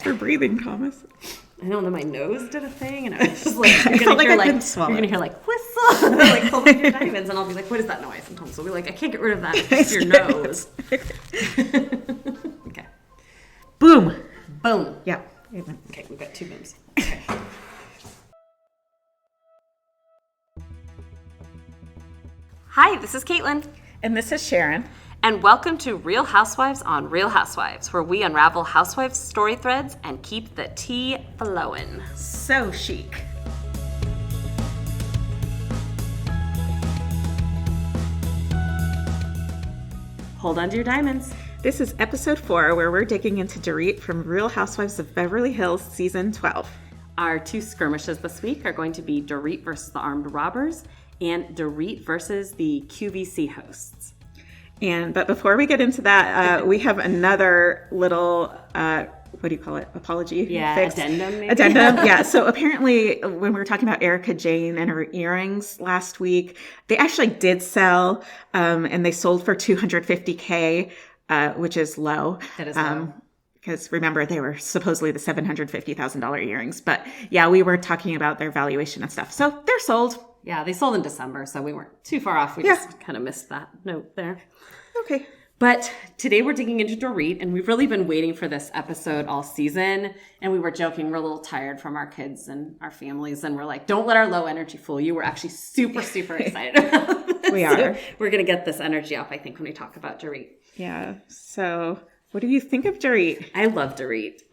for breathing, Thomas. I don't know, my nose did a thing, and I was just like, I felt like I couldn't swallow. You're going to hear like, whistle, and like, pull up your diamonds, and I'll be like, what is that noise? And Thomas will be like, I can't get rid of that. It's your nose. Okay. Boom. Boom. Yeah. Okay, we've got 2 booms. Okay. Hi, this is Caitlin. And this is Sharon. And welcome to Real Housewives on Real Housewives, where we unravel housewives' story threads and keep the tea flowing. So chic. Hold on to your diamonds. This is episode 4, where we're digging into Dorit from Real Housewives of Beverly Hills, season 12. Our 2 skirmishes this week are going to be Dorit versus the armed robbers and Dorit versus the QVC hosts. But before we get into that, we have another little, what do you call it? Apology? Yeah, fix? Addendum maybe? Addendum, yeah. So apparently when we were talking about Erica Jane and her earrings last week, they actually did sell, and they sold for $250K, which is low. That is low. Because remember, they were supposedly the $750,000 earrings. But yeah, we were talking about their valuation and stuff. So they're sold. Yeah, they sold in December, so we weren't too far off. We just kind of missed that note there. Okay. But today we're digging into Dorit, and we've really been waiting for this episode all season. And we were joking, we're a little tired from our kids and our families, and we're like, don't let our low energy fool you. We're actually super, super excited about this. We are. So we're going to get this energy up, I think, when we talk about Dorit. Yeah. So what do you think of Dorit? I love Dorit.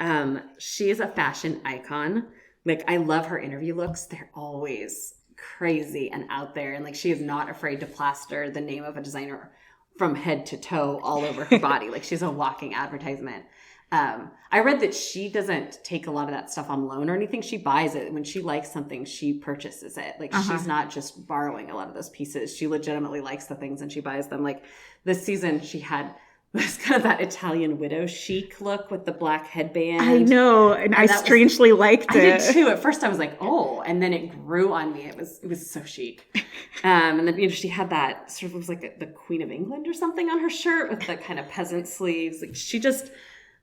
She is a fashion icon. Like, I love her interview looks. They're always crazy and out there. And like, she is not afraid to plaster the name of a designer from head to toe all over her body. Like, she's a walking advertisement. I read that she doesn't take a lot of that stuff on loan or anything. She buys it. When she likes something, she purchases it. Like, she's not just borrowing a lot of those pieces. She legitimately likes the things and she buys them. Like, this season she had this kind of that Italian widow chic look with the black headband. I know, and I strangely liked it. I did too. At first I was like, oh, and then it grew on me. It was so chic. And then, she had that sort of, it was like the Queen of England or something on her shirt with the kind of peasant sleeves. Like,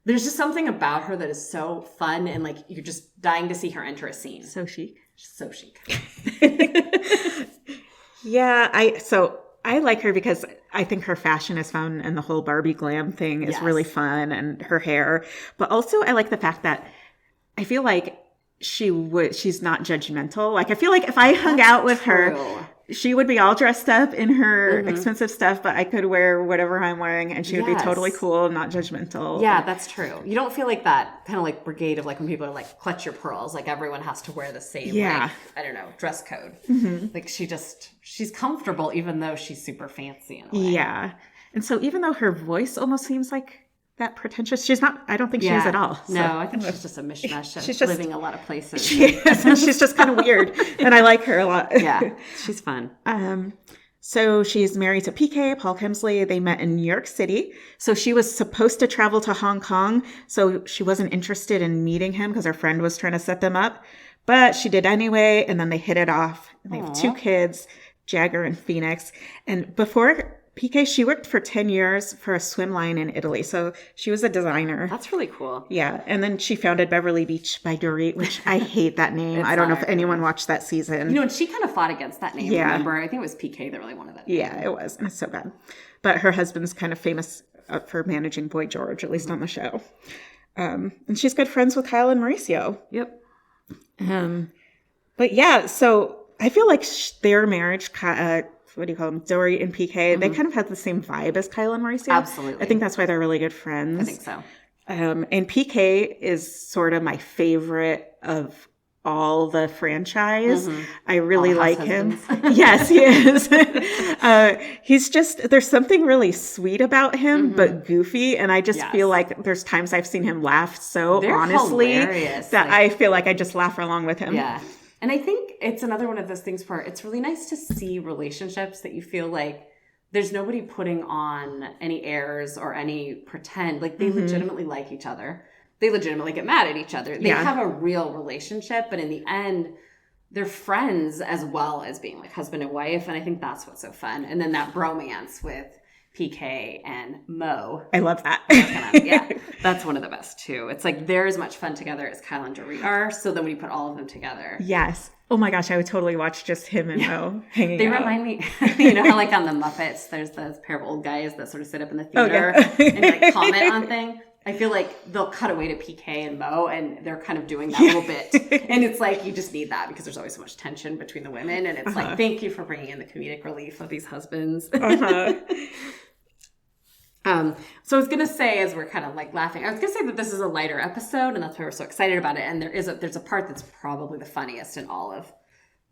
there's just something about her that is so fun, and like, you're just dying to see her enter a scene. So chic. So chic. Yeah, I like her because I think her fashion is fun, and the whole Barbie glam thing is really fun, and her hair. But also I like the fact that I feel like she's not judgmental. Like, I feel like if I hung out with her, she would be all dressed up in her expensive stuff, but I could wear whatever I'm wearing and she would be totally cool, not judgmental. Yeah, that's true. You don't feel like that kind of like brigade of like when people are like, clutch your pearls, like everyone has to wear the same, like, I don't know, dress code. Like, she's comfortable even though she's super fancy in a way. Yeah. And so even though her voice almost seems like that pretentious, she's not, I don't think she is at all. So. No, I think she's just a mishmash of living a lot of places. She's just kind of weird, and I like her a lot. Yeah, she's fun. So she's married to PK, Paul Kemsley. They met in New York City. So she was supposed to travel to Hong Kong, so she wasn't interested in meeting him because her friend was trying to set them up. But she did anyway, and then they hit it off. And they have 2 kids, Jagger and Phoenix. And before PK, she worked for 10 years for a swim line in Italy. So she was a designer. That's really cool. Yeah. And then she founded Beverly Beach by Dorit, which I hate that name. I don't know if anyone watched that season. And she kind of fought against that name, remember? I think it was PK that really wanted that name. Yeah, it was. And it's so bad. But her husband's kind of famous for managing Boy George, at least on the show. And she's good friends with Kyle and Mauricio. Yep. But yeah, so I feel like their marriage, what do you call them? Dorit and PK, they kind of have the same vibe as Kyle and Mauricio. Absolutely. I think that's why they're really good friends. I think so. And PK is sort of my favorite of all the franchise. I really like him. Yes, he is. He's just, there's something really sweet about him, but goofy. And I just feel like there's times I've seen him laugh so honestly that I feel like I just laugh along with him. Yeah. And I think it's another one of those things where it's really nice to see relationships that you feel like there's nobody putting on any airs or any pretend. Like, they legitimately like each other. They legitimately get mad at each other. They have a real relationship, but in the end, they're friends as well as being like husband and wife. And I think that's what's so fun. And then that bromance with PK and Mo. I love that. Yeah, that's one of the best too. It's like they're as much fun together as Kyle and Dorit are. So then when you put all of them together. Yes. Oh my gosh, I would totally watch just him and Mo hanging They out. remind me, you know how like on the Muppets, there's those pair of old guys that sort of sit up in the theater and like comment on things. I feel like they'll cut away to PK and Mo, and they're kind of doing that little bit. And it's like, you just need that because there's always so much tension between the women. And it's like, thank you for bringing in the comedic relief of these husbands. So I was going to say, as we're kind of like laughing, I was going to say that this is a lighter episode, and that's why we're so excited about it. And there's a part that's probably the funniest in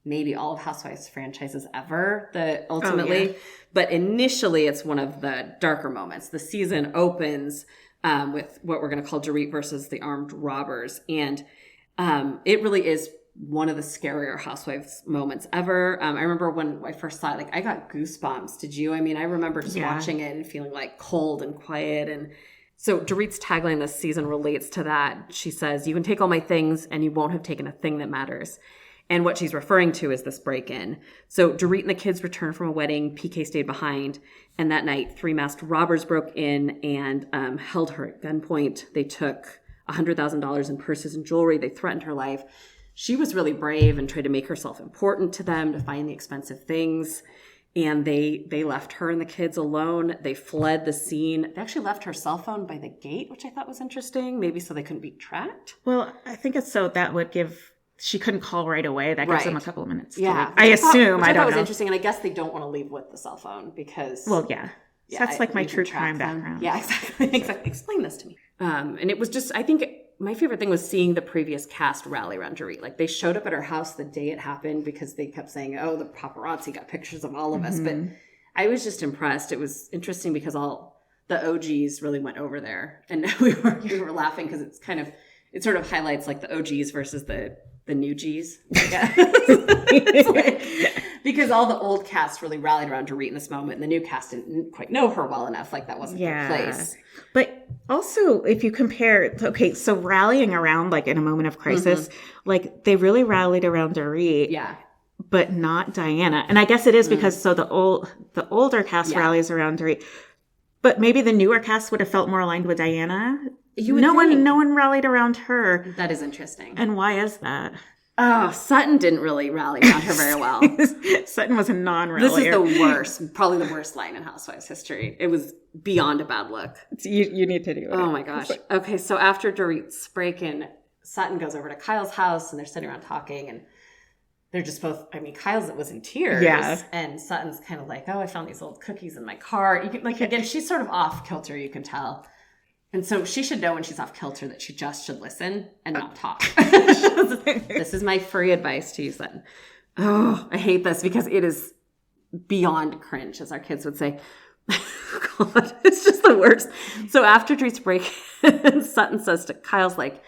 maybe all of Housewives franchises ever, but initially it's one of the darker moments. The season opens with what we're going to call Dorit versus the armed robbers. And it really is one of the scarier Housewives moments ever. I remember when I first saw it, like I got goosebumps. Did you? I mean, I remember just watching it and feeling like cold and quiet. And so Dorit's tagline this season relates to that. She says, "You can take all my things and you won't have taken a thing that matters." And what she's referring to is this break-in. So Dorit and the kids returned from a wedding. PK stayed behind. And that night, 3 masked robbers broke in and held her at gunpoint. They took $100,000 in purses and jewelry. They threatened her life. She was really brave and tried to make herself important to them, to find the expensive things. And they left her and the kids alone. They fled the scene. They actually left her cell phone by the gate, which I thought was interesting. Maybe so they couldn't be tracked. Well, I think it's so that would give... She couldn't call right away. That gives them a couple of minutes. Yeah. I assume. I don't know. That was interesting. And I guess they don't want to leave with the cell phone because... Well, yeah. So that's like my true crime background. Yeah, exactly. Explain this to me. And it was just, I think my favorite thing was seeing the previous cast rally around Dorit. Like they showed up at her house the day it happened because they kept saying, oh, the paparazzi got pictures of all of us. But I was just impressed. It was interesting because all the OGs really went over there. And we were laughing because it sort of highlights like the OGs versus the new G's, I guess. Because all the old cast really rallied around Dorit in this moment, and the new cast didn't quite know her well enough. Like that wasn't their place. But also, if you compare, so rallying around like in a moment of crisis, like they really rallied around Dorit. Yeah. But not Diana. And I guess it is because the older cast rallies around Dorit. But maybe the newer cast would have felt more aligned with Diana. No one rallied around her. That is interesting. And why is that? Oh, Sutton didn't really rally around her very well. Sutton was a non-rallier. This is the worst, probably the worst line in Housewives history. It was beyond a bad look. You need to do it. Oh my gosh. Okay, so after Dorit's break-in, Sutton goes over to Kyle's house and they're sitting around talking and they're just both, I mean, Kyle's was in tears. Yeah. And Sutton's kind of like, oh, I found these old cookies in my car. You can, like, again, she's sort of off kilter, you can tell. And so she should know when she's off kilter that she just should listen and not talk. This is my free advice to you, Sutton. Oh, I hate this because it is beyond cringe, as our kids would say. God, it's just the worst. So after Dorit's break, Sutton says to Kyle's like,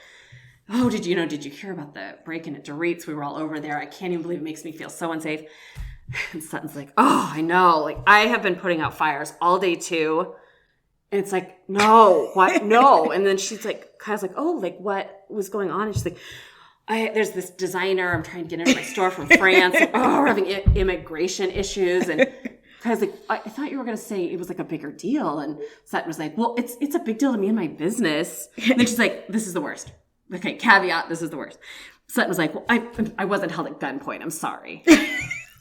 oh, did you hear about the break-in at Dorit's? We were all over there. I can't even believe it makes me feel so unsafe. And Sutton's like, oh, I know. Like, I have been putting out fires all day too. And it's like, no, what? No. And then Kyle's like, oh, like what was going on? And she's like, there's this designer. I'm trying to get into my store from France. And, we're having immigration issues. And Kyle's like, I thought you were going to say it was like a bigger deal. And Sutton was like, well, it's a big deal to me and my business. And then she's like, this is the worst. Okay, caveat, this is the worst. Sutton was like, well, I wasn't held at gunpoint. I'm sorry.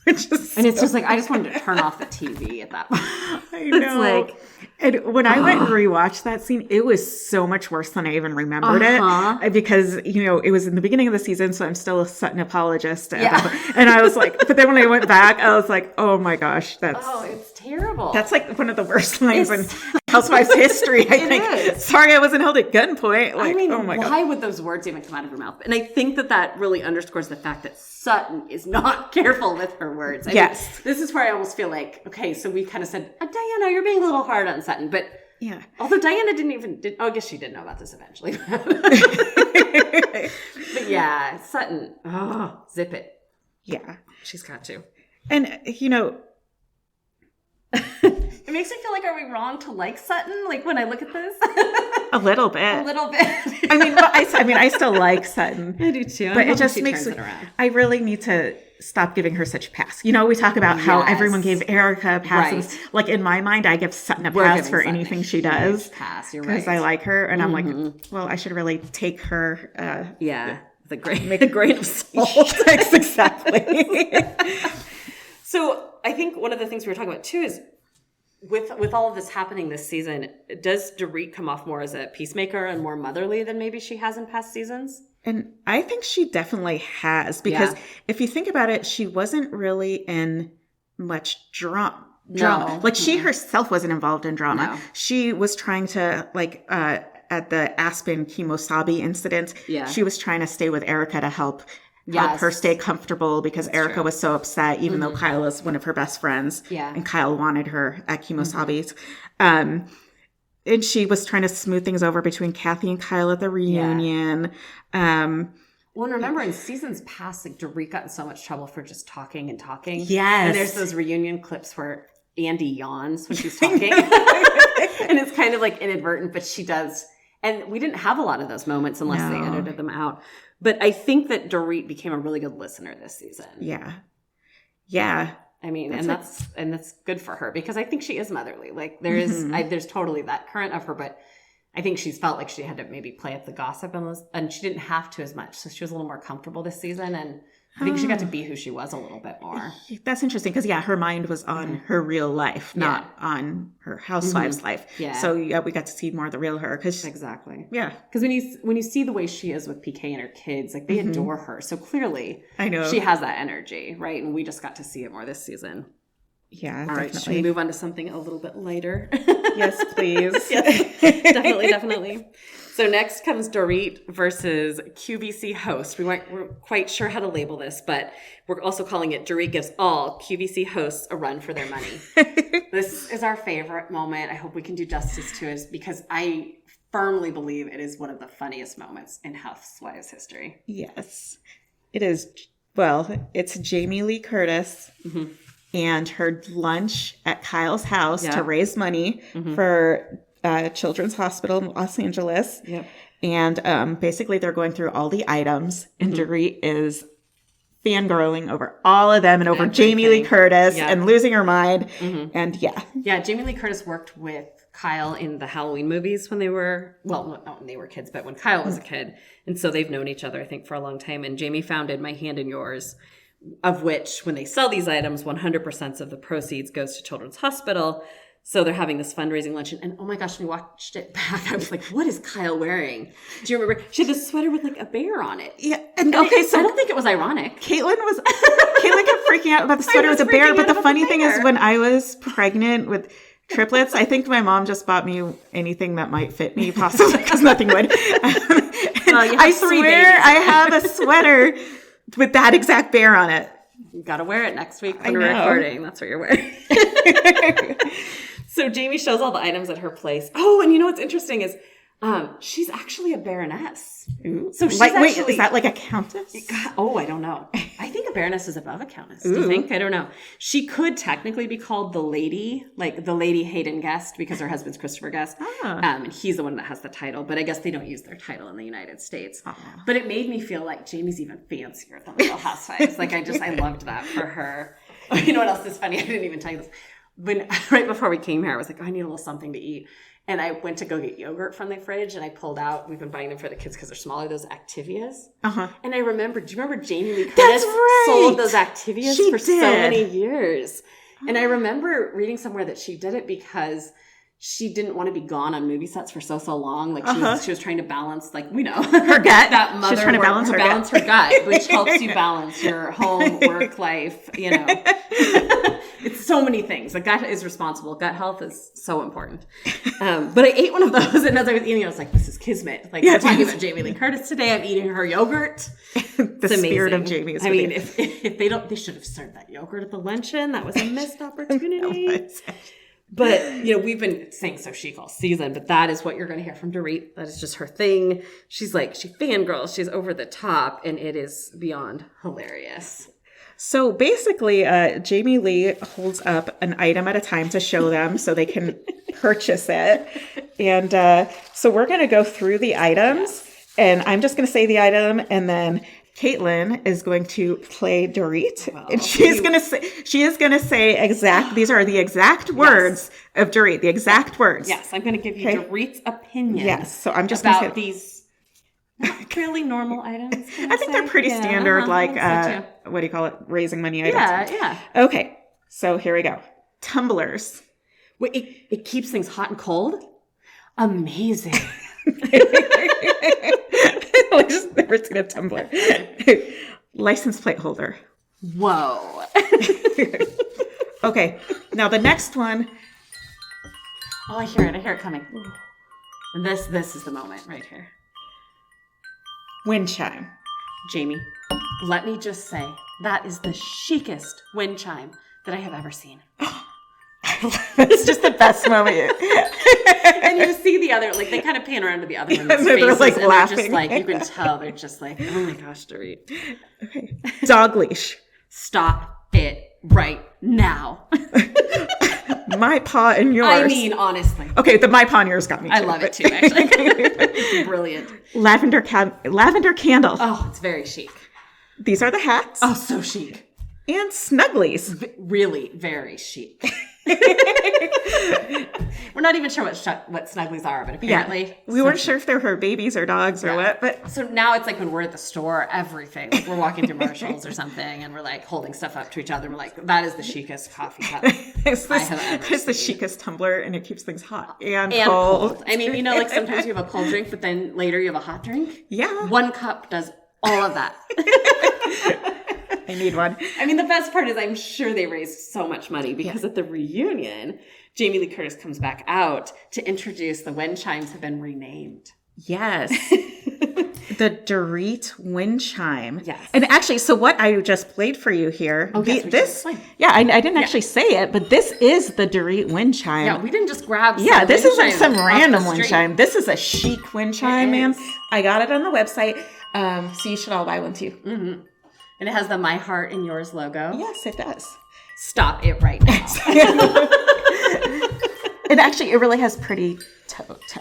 It's just like, I just wanted to turn off the TV at that point. I know. And when I went and rewatched that scene, it was so much worse than I even remembered it. Because, it was in the beginning of the season, so I'm still a Sutton apologist. And I was like, but then when I went back, I was like, oh my gosh, it's terrible. That's like one of the worst lines in Housewives history, I think. Is. Sorry, I wasn't held at gunpoint. Like, oh my God. Why would those words even come out of her mouth? And I think that really underscores the fact that Sutton is not careful with her words. I mean, this is where I almost feel like, okay, so we kind of said, Diana, you're being a little hard on Sutton. But although Diana I guess she did know about this eventually. But yeah, Sutton, zip it. Yeah. She's got to. And, It makes me feel like, are we wrong to like Sutton? Like when I look at this, A little bit. a little bit. I still like Sutton. I do too. But it just makes it around. I really need to stop giving her such pass. You know, we talk about how everyone gave Erica a pass. Right. Like in my mind, I give Sutton a pass for anything she does. Pass, you're right. Because I like her. And I'm like, well, I should really take her. The grain of salt. Exactly. So I think one of the things we were talking about too is with all of this happening this season, does Dorit come off more as a peacemaker and more motherly than maybe she has in past seasons? And I think she definitely has, because if you think about it, she wasn't really in much drama. No. Like she herself wasn't involved in drama. No. She was trying to at the Aspen Kimosabi incident, she was trying to stay with Erica to help her stay comfortable, because Erica was so upset, even though Kyle is one of her best friends. Yeah. And Kyle wanted her at Kimosabi's. And she was trying to smooth things over between Kathy and Kyle at the reunion. Well, and remember in seasons past, like Dorit got in so much trouble for just talking and talking. Yes. And there's those reunion clips where Andy yawns when she's talking. And it's kind of like inadvertent, but she does. And we didn't have a lot of those moments unless they edited them out. But I think that Dorit became a really good listener this season. Yeah. Yeah. I mean, that's good for her, because I think she is motherly. Like there is, there's totally that current of her, but I think she's felt like she had to maybe play up the gossip and she didn't have to as much. So she was a little more comfortable this season, and I think she got to be who she was a little bit more. That's interesting, because her mind was on her real life, not on her Housewives life. Yeah. So we got to see more of the real her. Exactly. Yeah. Because when you see the way she is with PK and her kids, like they adore her. So clearly, I know she has that energy, right? And we just got to see it more this season. Yeah. All definitely. right. Should we move on to something a little bit lighter? Yes, please. Yes, definitely. So next comes Dorit versus QVC host. We're quite sure how to label this, but we're also calling it Dorit gives all QVC hosts a run for their money. This is our favorite moment. I hope we can do justice to it, because I firmly believe it is one of the funniest moments in Housewives history. Yes, it is. Well, it's Jamie Lee Curtis and her lunch at Kyle's house to raise money for Children's Hospital in Los Angeles. Yep. And basically they're going through all the items, and Dorit is fangirling over all of them and over Jamie Lee Curtis and losing her mind. And Jamie Lee Curtis worked with Kyle in the Halloween movies when they were, well, not when they were kids, but when Kyle was a kid. And so they've known each other, I think, for a long time. And Jamie founded My Hand in Yours, of which when they sell these items, 100% of the proceeds goes to Children's Hospital. So they're having this fundraising luncheon. And oh my gosh, we watched it back. I was like, what is Kyle wearing? Do you remember? She had this sweater with like a bear on it. Yeah. And okay, so I don't think it was ironic. Caitlin kept freaking out about the sweater with a bear. But the funny thing is, when I was pregnant with triplets, I think my mom just bought me anything that might fit me, possibly, because nothing would. I swear I have a sweater with that exact bear on it. You got to wear it next week when we're recording. That's what you're wearing. So Jamie shows all the items at her place. Oh, and you know what's interesting is she's actually a baroness. Ooh. So she's wait, is that like a countess? Oh, I don't know. I think a baroness is above a countess. Do you think? I don't know. She could technically be called the lady, like the Lady Hayden Guest, because her husband's Christopher Guest. And he's the one that has the title. But I guess they don't use their title in the United States. But it made me feel like Jamie's even fancier than Real Housewives. Like I loved that for her. You know what else is funny? I didn't even tell you this. Right before we came here, I was like, I need a little something to eat. And I went to go get yogurt from the fridge, and I pulled out, we've been buying them for the kids because they're smaller, those Activias. And I remembered, do you remember Jamie Lee Curtis sold those Activias for so many years? And I remember reading somewhere that she did it because she didn't want to be gone on movie sets for so long. Like she was trying to balance, like, we know, her gut. That mother, she's trying to balance her gut, which helps you balance your home, work life, you know. It's so many things. The gut is responsible. Gut health is so important. But I ate one of those, and as I was eating, I was like, this is kismet. Like, we're talking about Jamie Lee Curtis today. I'm eating her yogurt. The spirit of Jamie is if they don't, they should have served that yogurt at the luncheon. That was a missed opportunity. But, you know, we've been saying so chic all season, but that is what you're going to hear from Dorit. That is just her thing. She's like, she fangirls. She's over the top, and it is beyond hilarious. So basically, Jamie Lee holds up an item at a time to show them so they can purchase it. And so we're going to go through the items, and I'm just going to say the item, and then Caitlin is going to play Dorit, and she is going to say these are the exact words of Dorit, the exact words. Yes, I'm going to give you Dorit's opinion. Yes, so I'm just about these fairly normal items. I think they're pretty standard, what do you call it? Raising money items. Yeah. Okay, so here we go. Tumblers. Wait, it keeps things hot and cold? Amazing. I just never seen a tumbler. License plate holder. Whoa. Okay, now the next one. Oh, I hear it coming. And this is the moment right here. Wind chime. Jamie, let me just say, that is the chicest wind chime that I have ever seen. It's just the best moment. And you see the other, like, they kind of pan around to the other one's faces, they're like and laughing. they're just like, you can tell, they're just like, oh my gosh, Dorit. Okay. Dog leash. Stop it right now. My paw and yours. I mean, honestly. Okay, the my paw and yours got me too. I love it too, actually. It's brilliant. Lavender candle. Oh, it's very chic. These are the hats. Oh, so chic. And snugglies. Really very chic. We're not even sure what snugglies are, but apparently we weren't sure if they were for babies or dogs or what. But so now it's like when we're at the store, everything. Like we're walking through Marshalls or something, and we're like holding stuff up to each other. And we're like, "That is the chicest coffee cup it's I have ever seen." It's the chicest tumbler, and it keps things hot and cold. I mean, like sometimes you have a cold drink, but then later you have a hot drink. Yeah, one cup does all of that. I need one. I mean, the best part is I'm sure they raised so much money because at the reunion, Jamie Lee Curtis comes back out to introduce the wind chimes have been renamed. Yes. The Dorit wind chime. Yes. And actually, so what I just played for you here, I didn't actually say it, but this is the Dorit wind chime. Yeah, we didn't just grab this isn't some random wind chime. This is a chic wind chime, man. I got it on the website, so you should all buy one too. Mm-hmm. And it has the My Heart and Yours logo. Yes, it does. Stop it right now. And actually, it really has pretty,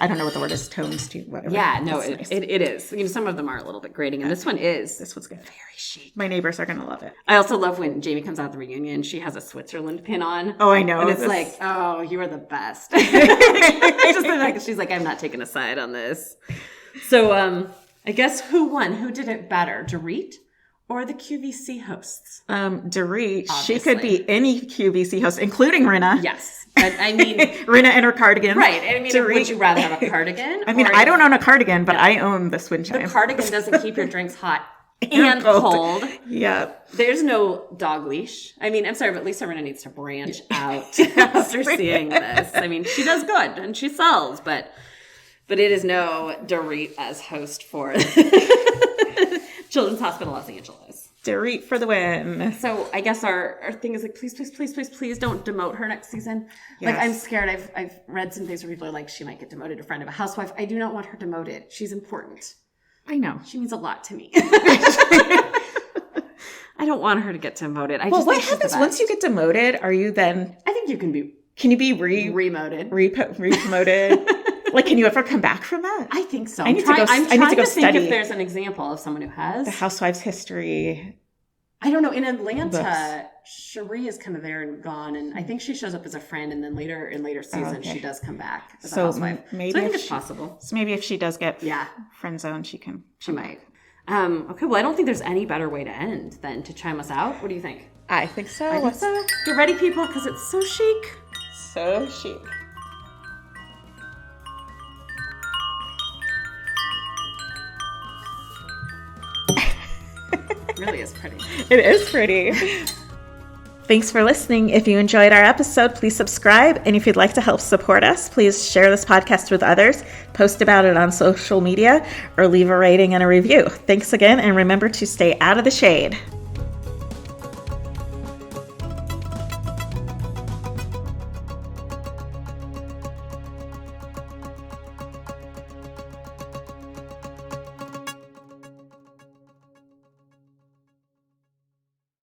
I don't know what the word is, tones to whatever. Yeah, no, it is. You know, some of them are a little bit grating, and this one is. This one's good. Very chic. My neighbors are going to love it. I also love when Jamie comes out of the reunion, she has a Switzerland pin on. Oh, I know. And it's like, oh, you are the best. Just like, she's like, I'm not taking a side on this. So I guess who won? Who did it better? Dorit? Or the QVC hosts? Dorit. Obviously. She could be any QVC host, including Rinna. Yes. I mean... Rinna and her cardigan. Right. I mean, Dorit, would you rather have a cardigan? I mean, I don't own a cardigan, but I own this wind chime. The cardigan doesn't keep your drinks hot and cold. Yeah. There's no dog leash. I mean, I'm sorry, but Lisa Rinna needs to branch out after seeing this. I mean, she does good, and she sells, but it is no Dorit as host for... Children's Hospital Los Angeles. Dorit for the win. So I guess our thing is like, please don't demote her next season. Yes. Like I'm scared. I've read some things where people are like, she might get demoted. A friend of a housewife. I do not want her demoted. She's important. I know. She means a lot to me. I don't want her to get demoted. What happens once you get demoted? Are you then? I think you can be. Can you be remoted? Re-promoted? Like, can you ever come back from that? I think so. I'm trying to go think if there's an example of someone who has. The Housewives history. I don't know. In Atlanta, Cherie has come there and gone, and I think she shows up as a friend, and then in later seasons, she does come back as a housewife. Maybe I think it's possible. So maybe if she does get friend zone, she can. She might. Okay, well, I don't think there's any better way to end than to chime us out. What do you think? I think so. I think so. Get ready, people, because it's so chic. So chic. It really is pretty. It is pretty. Thanks for listening. If you enjoyed our episode, please subscribe. And if you'd like to help support us, please share this podcast with others, post about it on social media, or leave a rating and a review. Thanks again, and remember to stay out of the shade.